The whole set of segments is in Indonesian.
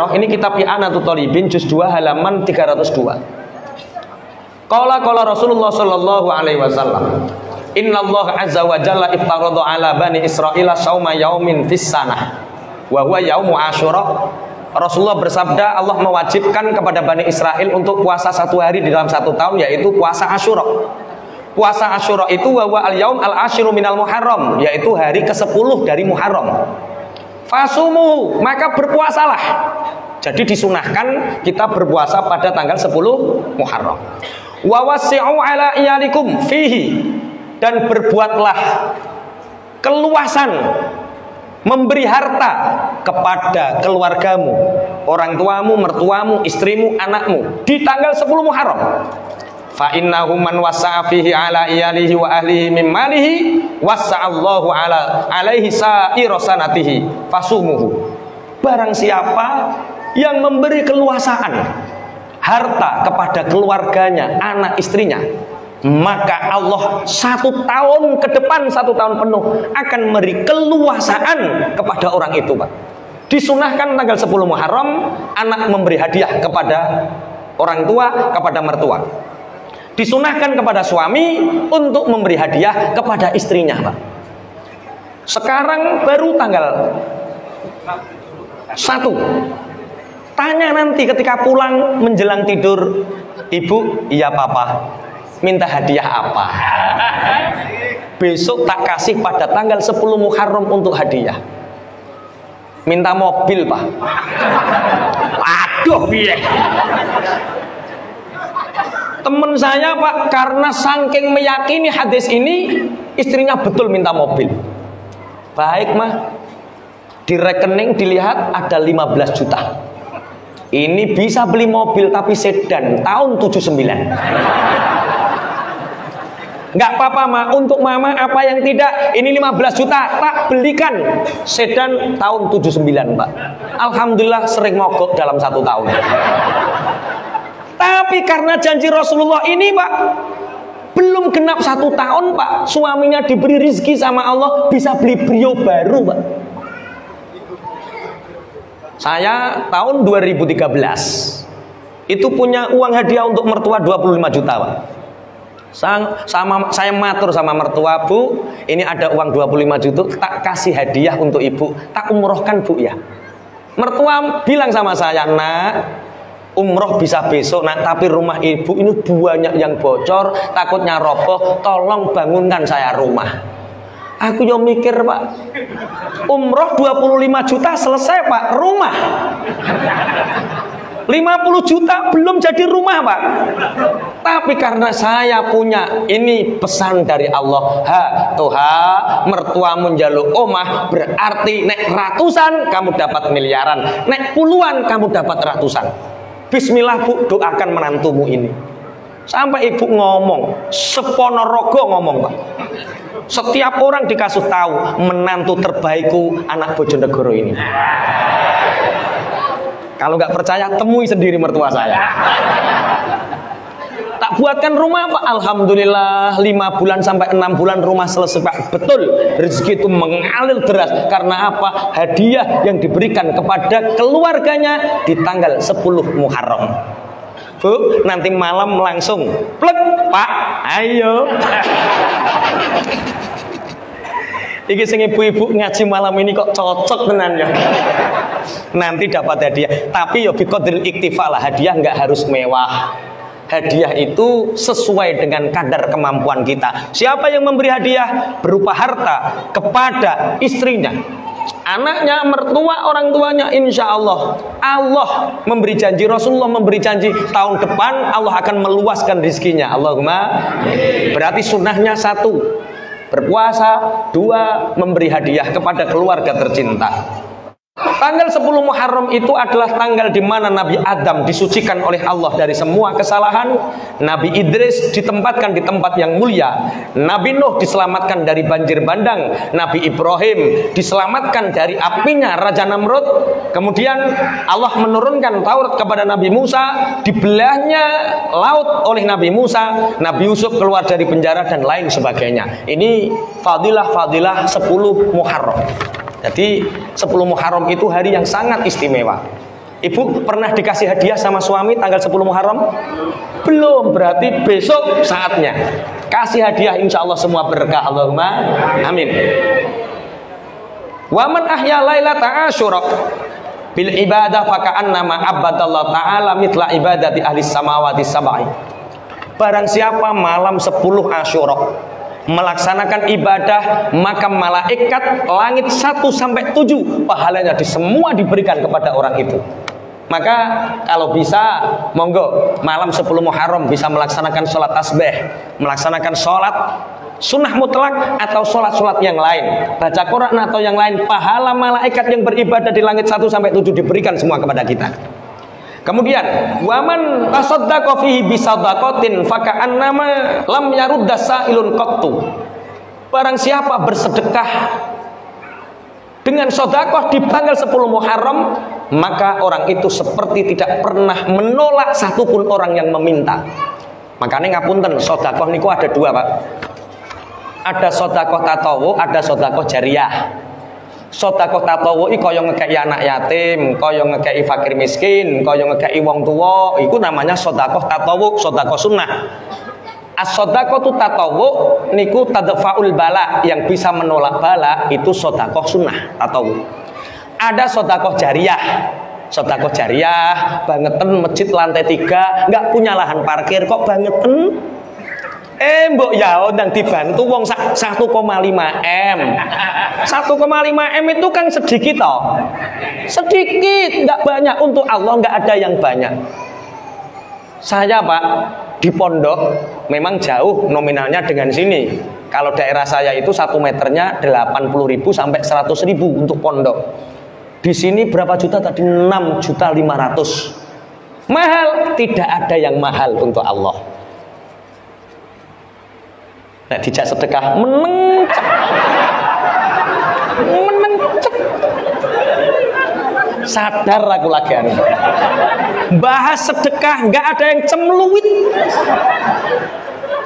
Ini kitab I'anatul Thalibin juz 2 halaman 302. Qala Rasulullah sallallahu alaihi wasallam, Innallaha azza wa jalla iftarada ala bani Israila shauma yaumin fis sanah wa huwa yaumu Asyura. Rasulullah bersabda, Allah mewajibkan kepada Bani Israel untuk puasa satu hari di dalam satu tahun, yaitu puasa Asyura. Puasa Asyura itu wa huwa al-yaum al-ashiru minal Muharram, yaitu hari ke-10 dari Muharram. Fasumu, maka berpuasalah. Jadi disunahkan kita berpuasa pada tanggal 10 Muharram. Wa wasi'u ala iyalikum fihi, dan berbuatlah keluasan, memberi harta kepada keluargamu, orang tuamu, mertuamu, istrimu, anakmu di tanggal 10 Muharram. Fa innahu man wasa'a fihi ala iyalihi wa ahlihi min malihi wasa'allahu alaihi sa'ira sanatihi fasumuhu. Barang siapa yang memberi keluasaan harta kepada keluarganya, anak istrinya, maka Allah 1 tahun ke depan, 1 tahun penuh akan memberi keluasaan kepada orang itu, Pak. Disunahkan tanggal 10 Muharram anak memberi hadiah kepada orang tua, kepada mertua. Disunahkan kepada suami untuk memberi hadiah kepada istrinya, Pak. Sekarang baru tanggal 1. Tanya nanti ketika pulang menjelang tidur, Ibu, iya Papa, minta hadiah apa? Besok tak kasih pada tanggal 10 Muharram untuk hadiah. Minta mobil, Pak. Aduh, iya. Temen saya, Pak, karena saking meyakini hadis ini, istrinya betul minta mobil. Baik, mah. Di rekening dilihat ada 15 juta. Ini bisa beli mobil tapi sedan tahun 79. Enggak apa-apa, Ma. Untuk Mama apa yang tidak, ini 15 juta tak belikan sedan tahun 79, Pak. Alhamdulillah sering mogok dalam 1 tahun. Tapi karena janji Rasulullah ini, Pak, belum genap 1 tahun, Pak, suaminya diberi rizki sama Allah bisa beli Brio baru, Pak. Saya tahun 2013 itu punya uang hadiah untuk mertua 25 juta, Pak. Saya matur sama mertua, Bu, ini ada uang 25 juta, tak kasih hadiah untuk Ibu, tak umrohkan, Bu, ya. Mertua bilang sama saya, Nak, umroh bisa besok, Nak, tapi rumah Ibu ini banyak yang bocor, takutnya roboh, tolong bangunkan saya rumah. Aku yang mikir, Pak, umroh 25 juta selesai, Pak, rumah 50 juta belum jadi rumah, Pak. Tapi karena saya punya ini pesan dari Allah, ha toha mertuamu njaluk omah, berarti nek ratusan kamu dapat miliaran, nek puluhan kamu dapat ratusan. Bismillah, Bu, doakan menantumu ini. Sampai Ibu ngomong, seponorogo ngomong, Pak. Setiap orang dikasih tahu menantu terbaikku anak Bojonegoro ini. Kalau nggak percaya, temui sendiri mertua saya. Tak buatkan rumah, Pak. Alhamdulillah 5 bulan sampai 6 bulan rumah selesai, Pak. Betul, rezeki itu mengalir deras. Karena apa? Hadiah yang diberikan kepada keluarganya di tanggal 10 Muharram. Bu, nanti malam langsung plek, Pak, ayo. Iki sing ibu-ibu ngaji malam ini kok cocok tenan ya. Nanti dapat hadiah, tapi ya biqadril iktifa lah, hadiah nggak harus mewah. Hadiah itu sesuai dengan kadar kemampuan kita. Siapa yang memberi hadiah berupa harta kepada istrinya, anaknya, mertua, orang tuanya, insya Allah Allah memberi janji, Rasulullah memberi janji, tahun depan Allah akan meluaskan rizkinya. Allahumma. Berarti sunnahnya 1 berpuasa, 2 memberi hadiah kepada keluarga tercinta. Tanggal 10 Muharram itu adalah tanggal di mana Nabi Adam disucikan oleh Allah dari semua kesalahan. Nabi Idris ditempatkan di tempat yang mulia. Nabi Nuh diselamatkan dari banjir bandang. Nabi Ibrahim diselamatkan dari apinya Raja Namrud. Kemudian Allah menurunkan Taurat kepada Nabi Musa. Dibelahnya laut oleh Nabi Musa. Nabi Yusuf keluar dari penjara dan lain sebagainya. Ini fadilah-fadilah 10 Muharram. Jadi 10 Muharram itu hari yang sangat istimewa. Ibu pernah dikasih hadiah sama suami tanggal 10 Muharram? Belum, berarti besok saatnya. Kasih hadiah, insya Allah semua berkah. Allahumma amin. Wa man ahya lailata Asyura bil ibadah faka'annama abadallahu ta'ala mitla ibadati ahli samawati sab'i. Barang siapa malam 10 Asyura melaksanakan ibadah, maka malaikat langit 1 sampai 7 pahalanya semua diberikan kepada orang itu. Maka kalau bisa, monggo malam 10 Muharram bisa melaksanakan sholat tasbih, melaksanakan sholat sunnah mutlak atau sholat-sholat yang lain, baca Quran atau yang lain, pahala malaikat yang beribadah di langit 1 sampai 7 diberikan semua kepada kita. Kemudian, waman tasaddaqa fihi bisadaqatin faka'annama lam yarudda sa'ilun qattu. Barang siapa bersedekah dengan sedekah di tanggal 10 Muharram, maka orang itu seperti tidak pernah menolak satupun orang yang meminta. Makanya ngapunten, sedekah niku ada 2, Pak. Ada sedekah tatawu, ada sedekah jariah. Sedekah tatawu iki kaya ngekeki anak yatim, kaya ngekeki fakir miskin, kaya ngekeki wong tuwa, iku namanya sedekah tatawu, sedekah sunnah. As-shadaqatu tatawu niku tadfa'ul bala, yang bisa menolak bala itu sedekah sunnah tatawu. Ada sedekah jariah. Sedekah jariah bangeten masjid lantai 3 nggak punya lahan parkir kok bangeten. Mbok ya ndang dibantu wong 1,5 M. 1,5 M itu kan sedikit toh. Sedikit, nggak banyak, untuk Allah nggak ada yang banyak. Saya Pak di pondok memang jauh nominalnya dengan sini. Kalau daerah saya itu 1 meternya 80.000 sampai 100.000 untuk pondok. Di sini berapa juta tadi? 6.500.000. Mahal? Tidak ada yang mahal untuk Allah. Nah, dijak sedekah menencek. Menencek. Sadar aku lagi anu. Bahas sedekah nggak ada yang cemluwit.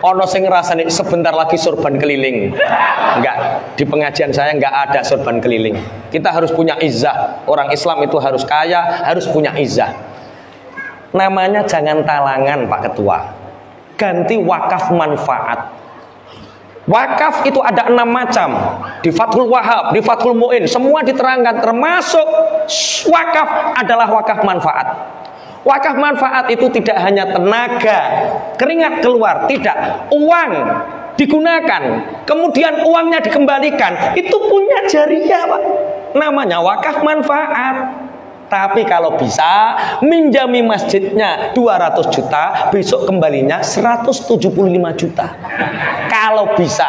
Ono sing ngrasani sebentar lagi sorban keliling. Enggak, di pengajian saya enggak ada sorban keliling. Kita harus punya izzah. Orang Islam itu harus kaya, harus punya izzah. Namanya jangan talangan, Pak Ketua. Ganti wakaf manfaat. Wakaf itu ada 6 macam. Di Fathul Wahab, di Fathul Mu'in, semua diterangkan, termasuk wakaf adalah wakaf manfaat. Wakaf manfaat itu tidak hanya tenaga, keringat keluar, tidak. Uang digunakan, kemudian uangnya dikembalikan, itu punya jariah, Pak. Namanya wakaf manfaat. Tapi kalau bisa minjami masjidnya 200 juta, besok kembalinya 175 juta. Kalau bisa.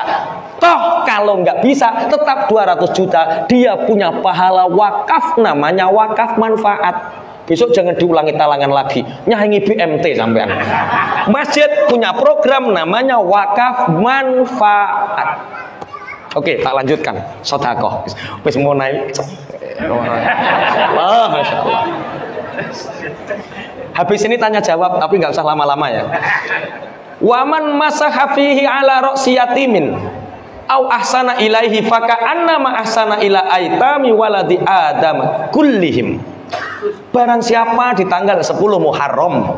Toh kalau nggak bisa tetap 200 juta, dia punya pahala wakaf, namanya wakaf manfaat. Besok jangan diulangi talangan lagi, nyahingi BMT sampean. Masjid punya program namanya wakaf manfaat. Oke, tak lanjutkan. Sedekah. Wis mau naik. Allah, Masya Allah. Habis ini tanya jawab, tapi nggak usah lama-lama ya. Waman masaha fihi ala ra'si yatimin au ahsana ilaihi faka'anna ma ahsana ila aitami waladi adam kullihim. Barang siapa di tanggal 10 Muharram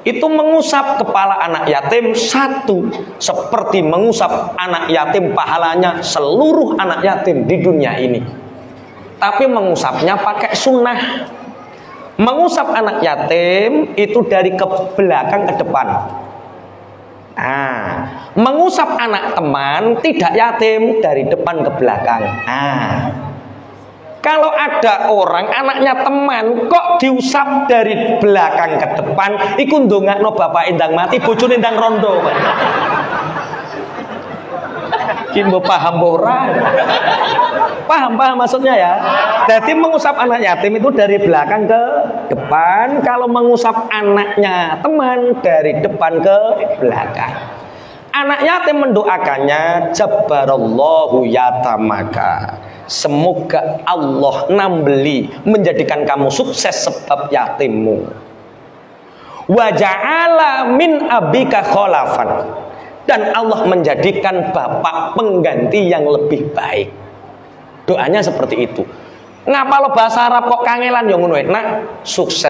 itu mengusap kepala anak yatim 1, seperti mengusap anak yatim pahalanya seluruh anak yatim di dunia ini. Tapi mengusapnya pakai sunnah. Mengusap anak yatim itu dari ke belakang ke depan. Mengusap anak teman tidak yatim dari depan ke belakang. Kalau ada orang anaknya teman kok diusap dari belakang ke depan, iku ndongakno bapak endang mati, bojone ndang rondo. Ki mbok paham ora? Paham maksudnya ya. Jadi mengusap anak yatim itu dari belakang ke depan, kalau mengusap anaknya teman dari depan ke belakang. Anak yatim mendoakannya, jabbarallahu yatamaka. Semoga Allah nambeli menjadikan kamu sukses sebab yatimmu. Wa ja'ala min abika khalafan, dan Allah menjadikan bapak pengganti yang lebih baik. Doanya seperti itu. Ngapa lo bahasa Arab kok kangelan yo ngono. Nah, sukses